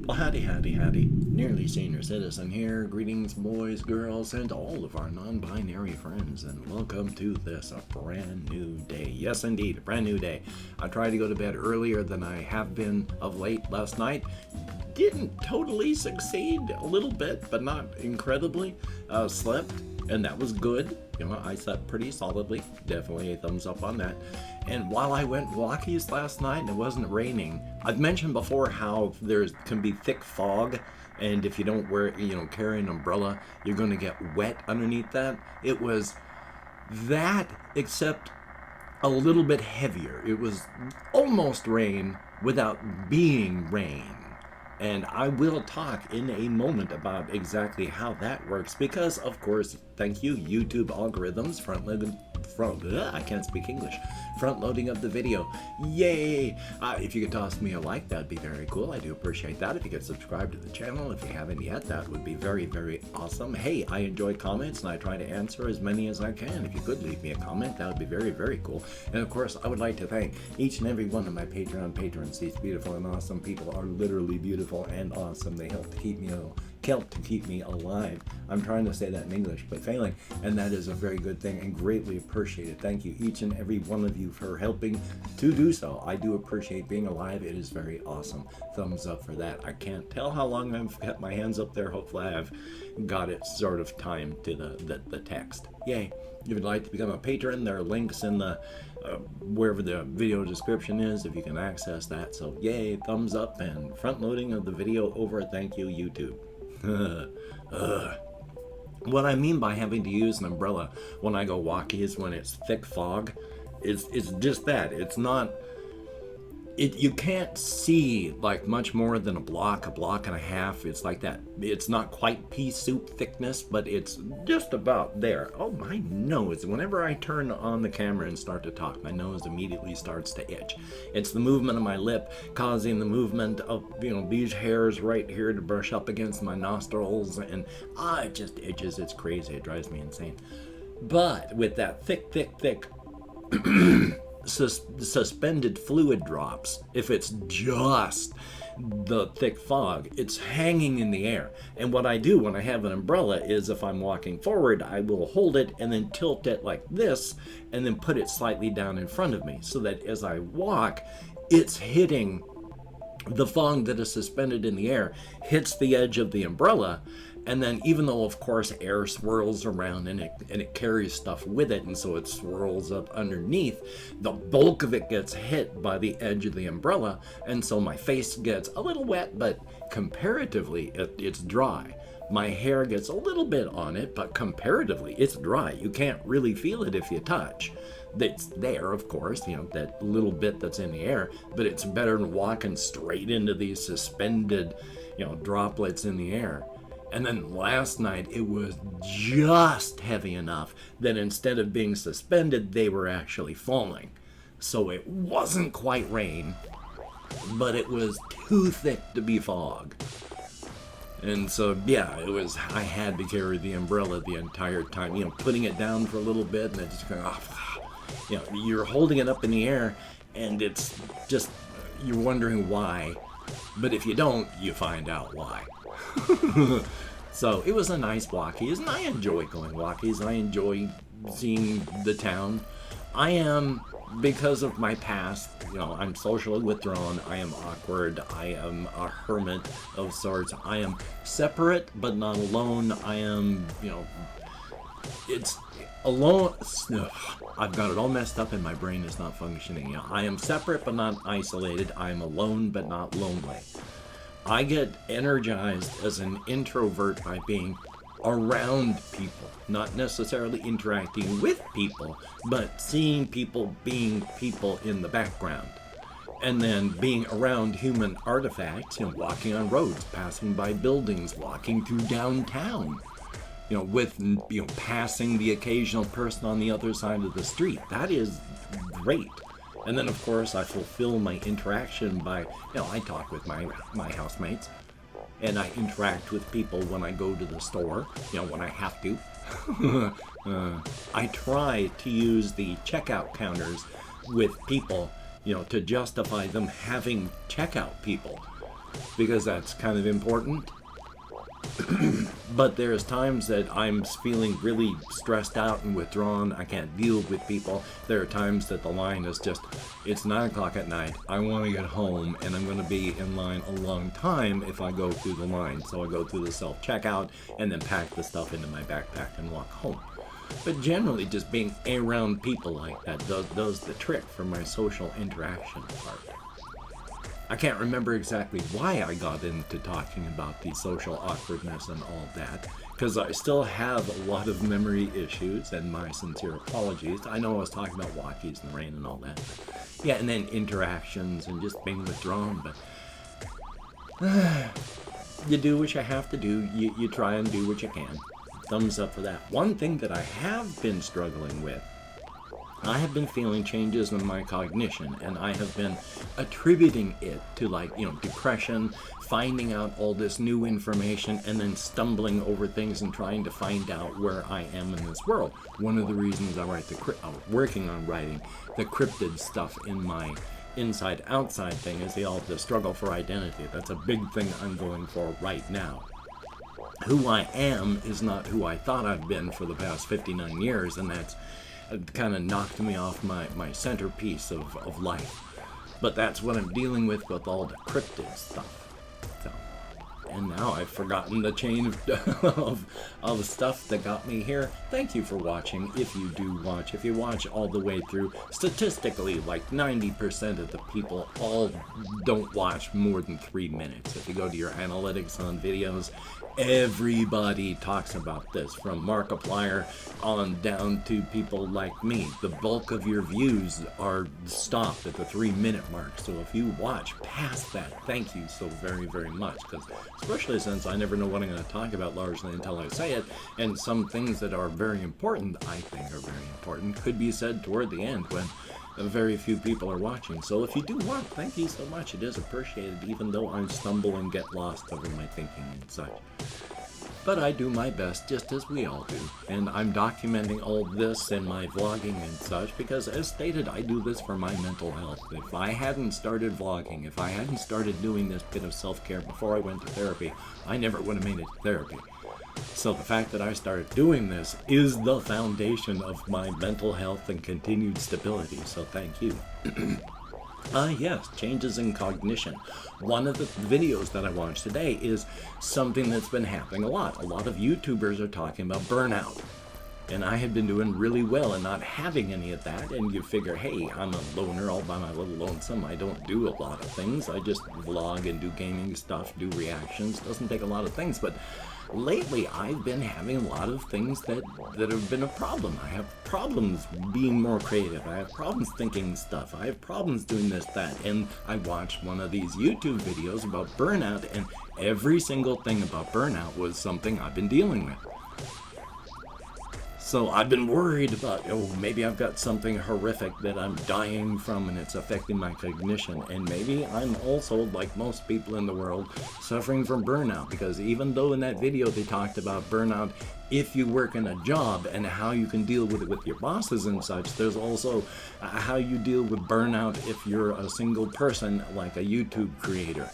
Well, howdy, nearly senior citizen here. Greetings, boys, girls, and all of our non-binary friends, and welcome to this, a brand new day. Yes, indeed, a brand new day. I tried to go to bed earlier than I have been of late last night. Didn't totally succeed, a little bit, but not incredibly. Slept, and that was good. You know, I slept pretty solidly. Definitely a thumbs up on that. And while I went walkies last night and it wasn't raining, I've mentioned before how there can be thick fog, and if you don't carry an umbrella, you're going to get wet underneath that. It was that, except a little bit heavier. It was almost rain without being rain. And I will talk in a moment about exactly how that works because, of course, thank you, YouTube algorithms, I can't speak English. Front loading of the video. Yay! If you could toss me a like, that'd be very cool. I do appreciate that. If you could subscribe to the channel, if you haven't yet, that would be very, very awesome. Hey, I enjoy comments and I try to answer as many as I can. If you could leave me a comment, that would be very, very cool. And of course, I would like to thank each and every one of my Patreon patrons. These beautiful and awesome people are literally beautiful and awesome. They help to keep me alive. I'm trying to say that in English, but failing, and that is a very good thing and greatly appreciated. Thank you, each and every one of you, for helping to do so. I do appreciate being alive. It is very awesome. Thumbs up for that. I can't tell how long I've got my hands up there. Hopefully I've got it sort of timed to the text. Yay. If you'd like to become a patron, there are links in the wherever the video description is, if you can access that. So yay, thumbs up and front loading of the video over. Thank you, YouTube. What I mean by having to use an umbrella when I go walkie is when it's thick fog. It's just that. It's not. You can't see like much more than a block and a half. It's like that. It's not quite pea soup thickness, but it's just about there. Oh, my nose. Whenever I turn on the camera and start to talk, my nose immediately starts to itch. It's the movement of my lip causing the movement of, these hairs right here to brush up against my nostrils, and it just itches. It's crazy. It drives me insane. But with that thick suspended fluid drops, if it's just the thick fog, it's hanging in the air. And what I do when I have an umbrella is, if I'm walking forward, I will hold it and then tilt it like this and then put it slightly down in front of me, so that as I walk, it's hitting the fog that is suspended in the air, hits the edge of the umbrella. And then, even though, of course, air swirls around and it carries stuff with it, and so it swirls up underneath, the bulk of it gets hit by the edge of the umbrella, and so my face gets a little wet, but comparatively, it's dry. My hair gets a little bit on it, but comparatively, it's dry. You can't really feel it if you touch. It's there, of course, that little bit that's in the air, but it's better than walking straight into these suspended, droplets in the air. And then last night, it was just heavy enough that instead of being suspended, they were actually falling. So it wasn't quite rain, but it was too thick to be fog. And so, yeah, I had to carry the umbrella the entire time, putting it down for a little bit and then just going off. You're holding it up in the air, and it's just, you're wondering why. But if you don't, you find out why. So it was a nice walkies, and I enjoy going walkies. I enjoy seeing the town. I am, because of my past, I'm socially withdrawn. I am awkward. I am a hermit of sorts. I am separate but not alone. I am, it's alone. I've got it all messed up and my brain is not functioning. I am separate but not isolated. I am alone but not lonely. I get energized as an introvert by being around people, not necessarily interacting with people, but seeing people being people in the background. And then being around human artifacts, walking on roads, passing by buildings, walking through downtown, passing the occasional person on the other side of the street. That is great. And then, of course, I fulfill my interaction by, I talk with my housemates, and I interact with people when I go to the store, when I have to. I try to use the checkout counters with people, to justify them having checkout people. because that's kind of important. But there's times that I'm feeling really stressed out and withdrawn. I can't deal with people. There are times that the line is just, it's 9 o'clock at night. I want to get home, and I'm going to be in line a long time if I go through the line. So I go through the self-checkout and then pack the stuff into my backpack and walk home. But generally, just being around people like that does the trick for my social interaction part. I can't remember exactly why I got into talking about the social awkwardness and all that, because I still have a lot of memory issues, and my sincere apologies. I know I was talking about walkies in the rain and all that. Yeah, and then interactions and just being withdrawn, but you do what you have to do. You try and do what you can. Thumbs up for that. One thing that I have been struggling with, I have been feeling changes in my cognition, and I have been attributing it to, depression, finding out all this new information, and then stumbling over things and trying to find out where I am in this world. One of the reasons I'm working on writing the cryptid stuff in my inside-outside thing is the struggle for identity. That's a big thing I'm going for right now. Who I am is not who I thought I've been for the past 59 years, and that's kind of knocked me off my centerpiece of life. But that's what I'm dealing with all the cryptid stuff. So, and now I've forgotten the chain of stuff that got me here. Thank you for watching. If you do watch, if you watch all the way through, statistically, like 90% of the people all don't watch more than 3 minutes. If you go to your analytics on videos, everybody talks about this, from Markiplier on down to people like me. The bulk of your views are stopped at the 3-minute mark. So if you watch past that, thank you so very, very much. Because especially since I never know what I'm going to talk about largely until I say it, and some things that are very important, I think are very important, could be said toward the end when very few people are watching. So if you do watch, thank you so much. It is appreciated, even though I stumble and get lost over my thinking and such. But I do my best, just as we all do. And I'm documenting all this in my vlogging and such because, as stated, I do this for my mental health. If I hadn't started vlogging, if I hadn't started doing this bit of self-care before I went to therapy, I never would have made it to therapy. So the fact that I started doing this is the foundation of my mental health and continued stability, so thank you. Yes, changes in cognition. One of the videos that I watched today is something that's been happening a lot. A lot of YouTubers are talking about burnout. And I had been doing really well and not having any of that, and you figure, hey, I'm a loner all by my little lonesome. I don't do a lot of things. I just vlog and do gaming stuff, do reactions. Doesn't take a lot of things, but lately I've been having a lot of things that have been a problem. I have problems being more creative. I have problems thinking stuff. I have problems doing this, that, and I watched one of these YouTube videos about burnout, and every single thing about burnout was something I've been dealing with. So I've been worried about, maybe I've got something horrific that I'm dying from and it's affecting my cognition. And maybe I'm also, like most people in the world, suffering from burnout. Because even though in that video they talked about burnout if you work in a job and how you can deal with it with your bosses and such, there's also how you deal with burnout if you're a single person like a YouTube creator.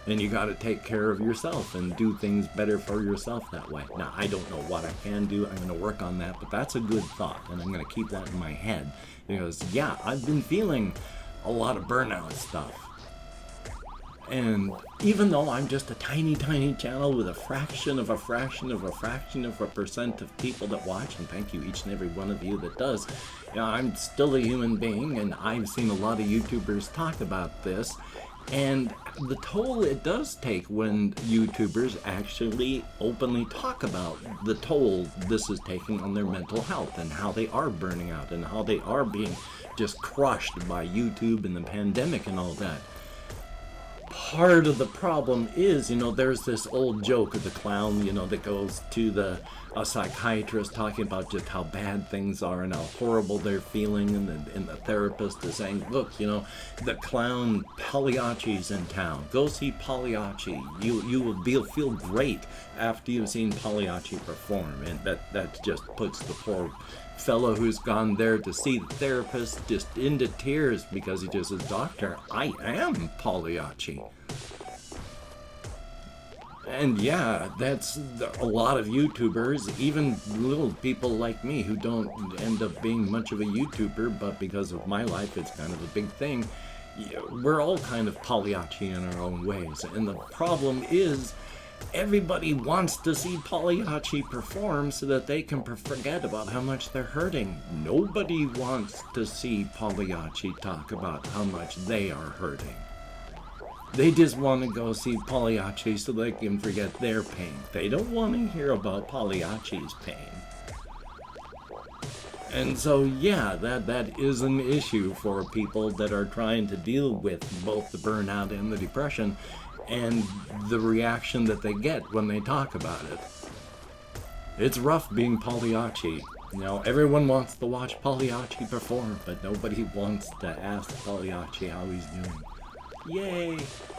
And you got to take care of yourself and do things better for yourself that way. Now, I don't know what I can do. I'm going to work on that, but that's a good thought, and I'm going to keep that in my head. Because, yeah, I've been feeling a lot of burnout stuff. And even though I'm just a tiny, tiny channel with a fraction of a fraction of a fraction of a percent of people that watch, and thank you each and every one of you that does, I'm still a human being, and I've seen a lot of YouTubers talk about this. And the toll it does take when YouTubers actually openly talk about the toll this is taking on their mental health and how they are burning out and how they are being just crushed by YouTube and the pandemic and all that. Part of the problem is, there's this old joke of the clown, that goes to a psychiatrist talking about just how bad things are and how horrible they're feeling, and the therapist is saying, look, the clown Pagliacci's in town. Go see Pagliacci. You will feel great after you've seen Pagliacci perform, and that just puts the poor fellow who's gone there to see the therapist just into tears because he just says, doctor, I am Pagliacci. And yeah, that's a lot of YouTubers, even little people like me who don't end up being much of a YouTuber, but because of my life, it's kind of a big thing. We're all kind of Pagliacci in our own ways. And the problem is, everybody wants to see Pagliacci perform so that they can forget about how much they're hurting. Nobody wants to see Pagliacci talk about how much they are hurting. They just want to go see Pagliacci so they can forget their pain. They don't want to hear about Pagliacci's pain. And so, yeah, that is an issue for people that are trying to deal with both the burnout and the depression, and the reaction that they get when they talk about it. It's rough being Pagliacci. You know, everyone wants to watch Pagliacci perform, but nobody wants to ask Pagliacci how he's doing. Yay!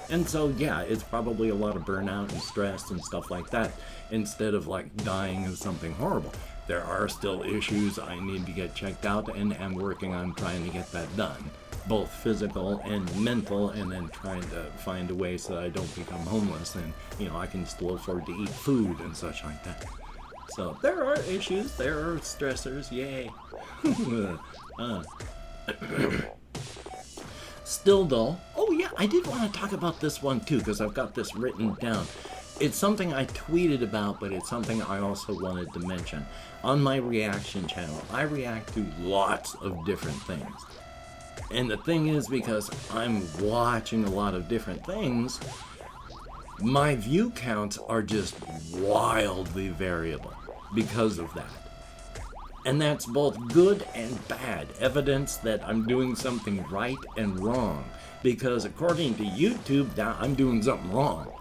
And so, yeah, it's probably a lot of burnout and stress and stuff like that, instead of like dying of something horrible. There are still issues I need to get checked out, and am working on trying to get that done. Both physical and mental, and then trying to find a way so that I don't become homeless and, you know, I can still afford to eat food and such like that. So there are issues, there are stressors, yay. Still though, oh yeah, I did want to talk about this one too, because I've got this written down. It's something I tweeted about, but it's something I also wanted to mention. On my reaction channel, I react to lots of different things. And the thing is, because I'm watching a lot of different things, my view counts are just wildly variable because of that. And that's both good and bad, evidence that I'm doing something right and wrong. Because according to YouTube, now I'm doing something wrong.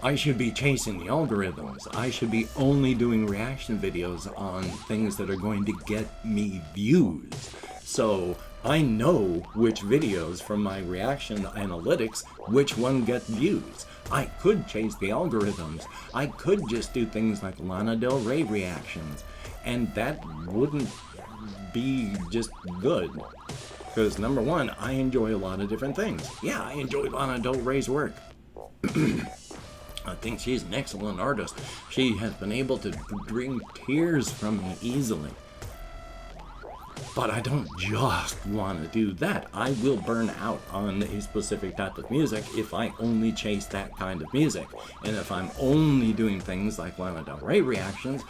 I should be chasing the algorithms. I should be only doing reaction videos on things that are going to get me views. So I know which videos from my reaction analytics, which one get views. I could chase the algorithms. I could just do things like Lana Del Rey reactions. And that wouldn't be just good. Because number one, I enjoy a lot of different things. Yeah, I enjoy Lana Del Rey's work. I think she's an excellent artist. She has been able to bring tears from me easily. But I don't just want to do that. I will burn out on a specific type of music if I only chase that kind of music. And if I'm only doing things like Lana Del Rey reactions,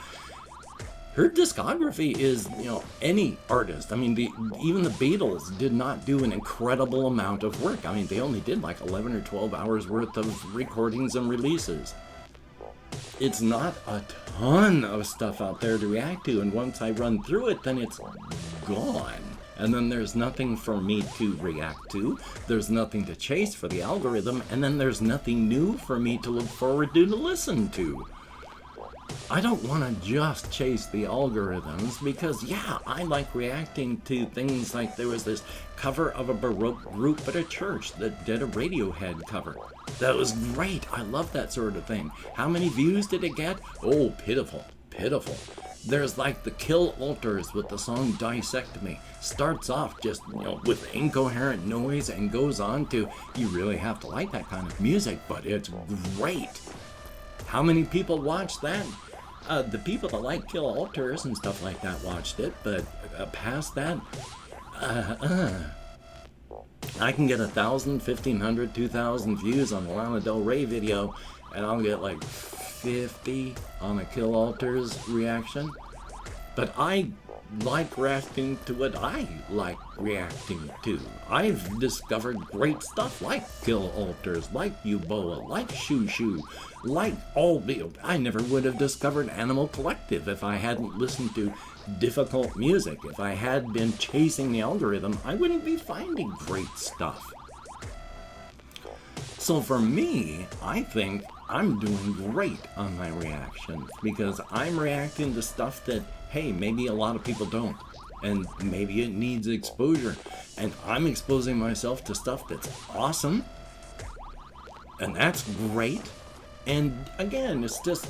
her discography is, you know, any artist. I mean, even the Beatles did not do an incredible amount of work. I mean, they only did like 11 or 12 hours worth of recordings and releases. It's not a ton of stuff out there to react to, and once I run through it, then it's gone. And then there's nothing for me to react to, there's nothing to chase for the algorithm, and then there's nothing new for me to look forward to listen to. I don't want to just chase the algorithms because, yeah, I like reacting to things like there was this cover of a Baroque group at a church that did a Radiohead cover. That was great. I love that sort of thing. How many views did it get? Oh, pitiful, pitiful. There's like the Kill Alters with the song Dissect Me. Starts off just, you know, with incoherent noise and goes on to, you really have to like that kind of music, but it's great. How many people watched that? The people that like Kill Alters and stuff like that watched it, but past that, I can get 1,000, 1,500, 2,000 views on a Lana Del Rey video, and I'll get like 50 on a Kill Alters reaction. But I like reacting to what I like reacting to. I've discovered great stuff like Kill Alters, like Uboa, like Shoo Shoo, like all the... I never would have discovered Animal Collective if I hadn't listened to difficult music. If I had been chasing the algorithm, I wouldn't be finding great stuff. So for me, I think I'm doing great on my reactions because I'm reacting to stuff that, hey, maybe a lot of people don't, and maybe it needs exposure, and I'm exposing myself to stuff that's awesome, and that's great. And again, it's just,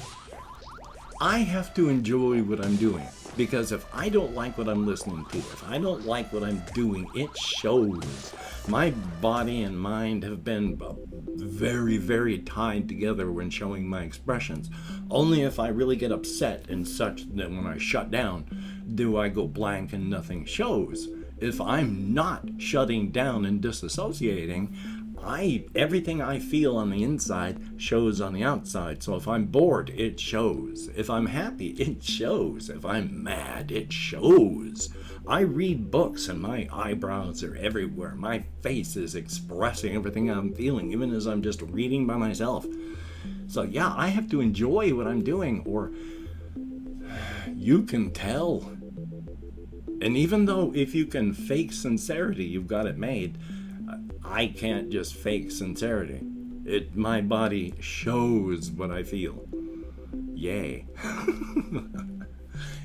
I have to enjoy what I'm doing. Because if I don't like what I'm listening to, if I don't like what I'm doing, it shows. My body and mind have been very, very tied together when showing my expressions. Only if I really get upset and such that when I shut down, do I go blank and nothing shows. If I'm not shutting down and disassociating, everything I feel on the inside shows on the outside. So if I'm bored, it shows. If I'm happy, it shows. If I'm mad, it shows. I read books and my eyebrows are everywhere. My face is expressing everything I'm feeling, even as I'm just reading by myself. So yeah, I have to enjoy what I'm doing, or you can tell. And even though if you can fake sincerity, you've got it made, I can't just fake sincerity. My body shows what I feel. Yay.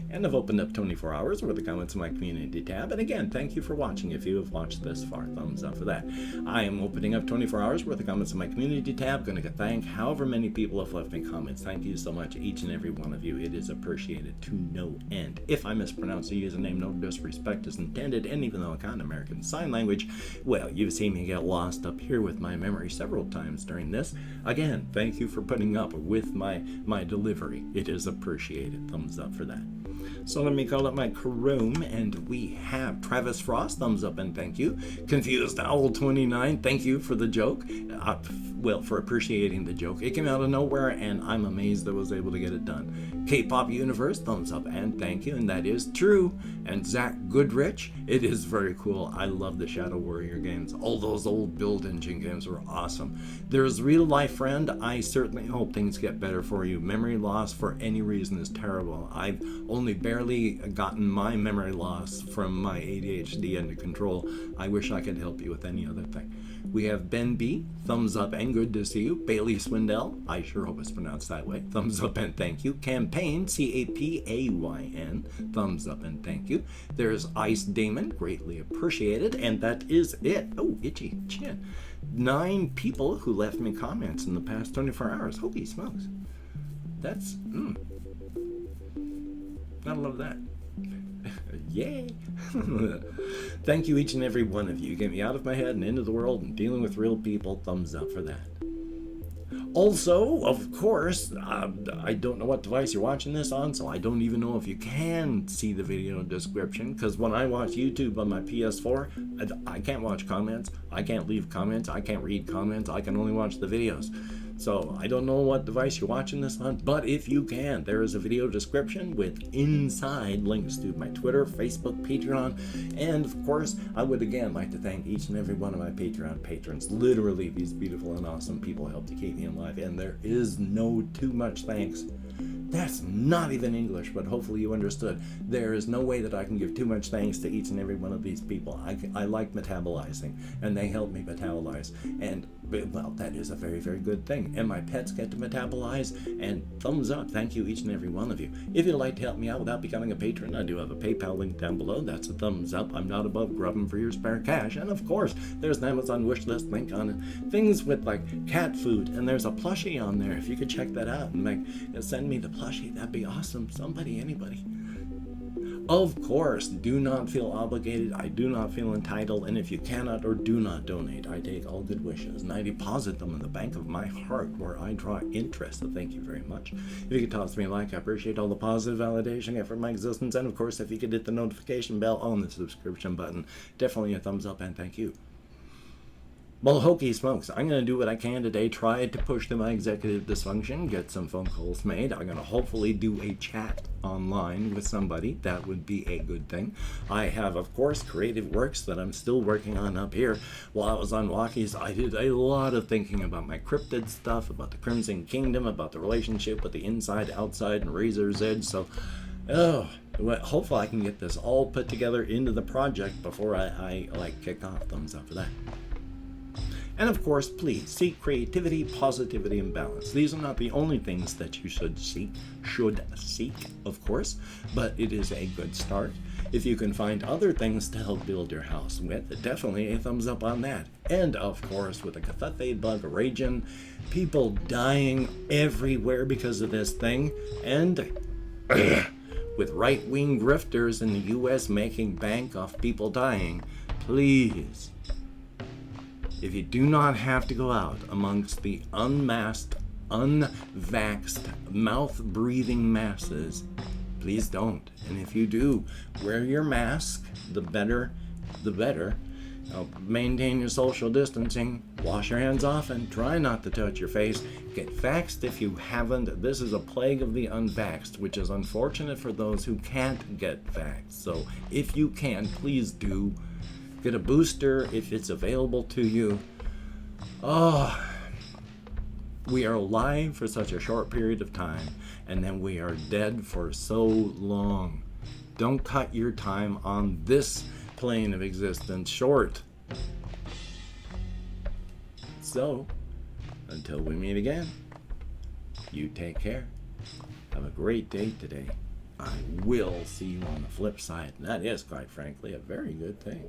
And I've opened up 24 hours with the comments in my community tab. And again, thank you for watching. If you have watched this far, thumbs up for that. I am opening up 24 hours worth of comments in my community tab. Going to thank however many people have left me comments. Thank you so much, each and every one of you. It is appreciated to no end. If I mispronounce the username, no disrespect is intended. And even though I can't American Sign Language, well, you've seen me get lost up here with my memory several times during this. Again, thank you for putting up with my delivery. It is appreciated. Thumbs up for that. So let me call up my room, and we have Travis Frost, thumbs up and thank you. Confused Owl 29, thank you for the joke. For appreciating the joke. It came out of nowhere, and I'm amazed I was able to get it done. K-Pop Universe, thumbs up and thank you, and that is true. And Zach Goodrich, it is very cool. I love the Shadow Warrior games. All those old build engine games were awesome. There's Real Life Friend, I certainly hope things get better for you. Memory loss for any reason is terrible. I've only barely gotten my memory loss from my ADHD under control. I wish I could help you with any other thing. We have Ben B, thumbs up and good to see you. Bailey Swindell, I sure hope it's pronounced that way. Thumbs up and thank you. Campaign, C-A-P-A-Y-N, thumbs up and thank you. There's Ice Damon, greatly appreciated. And that is it. Oh, itchy chin. 9 people who left me comments in the past 24 hours. Holy smokes. That's, gotta love that. Yay. Thank you, each and every one of you. You get me out of my head and into the world and dealing with real people. Thumbs up for that. Also, of course, I don't know what device you're watching this on, so I don't even know if you can see the video description, because when I watch YouTube on my PS4, I can't watch comments, I can't leave comments, I can't read comments, I can only watch the videos. So I don't know what device you're watching this on, but if you can, there is a video description with inside links to my Twitter, Facebook, Patreon, and of course, I would again like to thank each and every one of my Patreon patrons. Literally, these beautiful and awesome people help to keep me alive, and there is no too much thanks. That's not even English, but hopefully you understood. There is no way that I can give too much thanks to each and every one of these people. I like metabolizing, and they help me metabolize. And, well, that is a very, very good thing. And my pets get to metabolize, and thumbs up. Thank you, each and every one of you. If you'd like to help me out without becoming a patron, I do have a PayPal link down below. That's a thumbs up. I'm not above grubbing for your spare cash. And, of course, there's an Amazon wishlist link on things with, like, cat food, and there's a plushie on there. If you could check that out and send me the plushie, that'd be awesome. Somebody, anybody. Of course, do not feel obligated. I do not feel entitled. And if you cannot or do not donate, I take all good wishes and I deposit them in the bank of my heart where I draw interest. So thank you very much. If you could toss me a like, I appreciate all the positive validation I get for my existence. And of course, if you could hit the notification bell on the subscription button, definitely a thumbs up and thank you. Well, hokey smokes, I'm going to do what I can today, try to push through my executive dysfunction, get some phone calls made. I'm going to hopefully do a chat online with somebody. That would be a good thing. I have, of course, creative works that I'm still working on up here. While I was on Walkies, I did a lot of thinking about my cryptid stuff, about the Crimson Kingdom, about the relationship with the inside, outside, and Razor's Edge. So, hopefully I can get this all put together into the project before I kick off. Thumbs up for that. And of course, please seek creativity, positivity, and balance. These are not the only things that you should seek, of course, but it is a good start. If you can find other things to help build your house with, definitely a thumbs up on that. And of course, with the Cthulhu bug raging, people dying everywhere because of this thing, and with right-wing grifters in the U.S. making bank off people dying, please, if you do not have to go out amongst the unmasked, unvaxxed, mouth-breathing masses, please don't. And if you do, wear your mask. The better, the better. Maintain your social distancing. Wash your hands often. Try not to touch your face. Get vaxxed if you haven't. This is a plague of the unvaxxed, which is unfortunate for those who can't get vaxxed. So if you can, please do. Get a booster if it's available to you. Oh, we are alive for such a short period of time, and then we are dead for so long. Don't cut your time on this plane of existence short. So, until we meet again, you take care. Have a great day today. I will see you on the flip side. And that is, quite frankly, a very good thing.